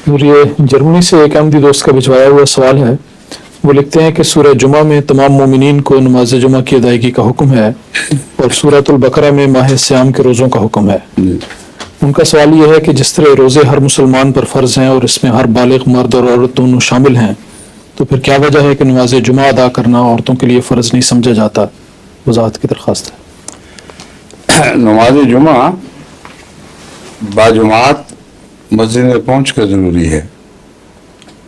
اور یہ جرمنی سے ایک احمدی دوست کا بھجوایا ہوا سوال ہے. وہ لکھتے ہیں کہ سورہ جمعہ میں تمام مومنین کو نماز جمعہ کی ادائیگی کا حکم ہے اور سورۃ البقرہ میں ماہ صیام کے روزوں کا حکم ہے. ان کا سوال یہ ہے کہ جس طرح روزے ہر مسلمان پر فرض ہیں اور اس میں ہر بالغ مرد اور عورت دونوں شامل ہیں، تو پھر کیا وجہ ہے کہ نماز جمعہ ادا کرنا عورتوں کے لیے فرض نہیں سمجھا جاتا؟ وضاحت کی درخواست ہے. نماز جمعہ باجماعت مسجد میں پہنچ کر ضروری ہے،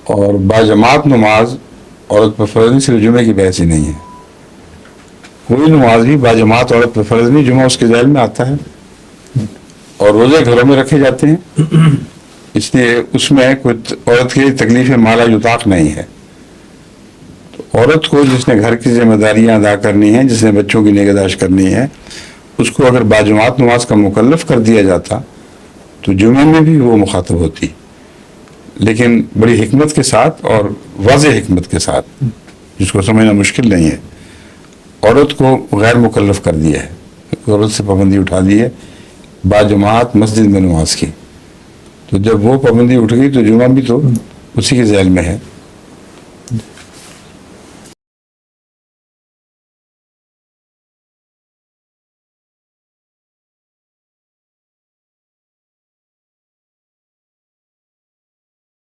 اور باجماعت نماز عورت پر فرض نہیں، صرف جمعے کی بحث ہی نہیں ہے. کوئی نماز بھی باجماعت عورت پر فرض نہیں، جمعہ اس کے ذیل میں آتا ہے. اور روزے گھروں میں رکھے جاتے ہیں، اس لیے اس میں کوئی عورت کی تکلیف مالا یطاق نہیں ہے. تو عورت کو جس نے گھر کی ذمہ داریاں ادا کرنی ہیں، جس نے بچوں کی نگہداشت کرنی ہے، اس کو اگر باجماعت نماز کا مکلف کر دیا جاتا تو جمعے میں بھی وہ مخاطب ہوتی، لیکن بڑی حکمت کے ساتھ اور واضح حکمت کے ساتھ، جس کو سمجھنا مشکل نہیں ہے. عورت کو غیر مکلف کر دیا ہے، عورت سے پابندی اٹھا دی ہے باجماعت مسجد میں نماز کی. تو جب وہ پابندی اٹھ گئی تو جمعہ بھی تو اسی کے ذیل میں ہے.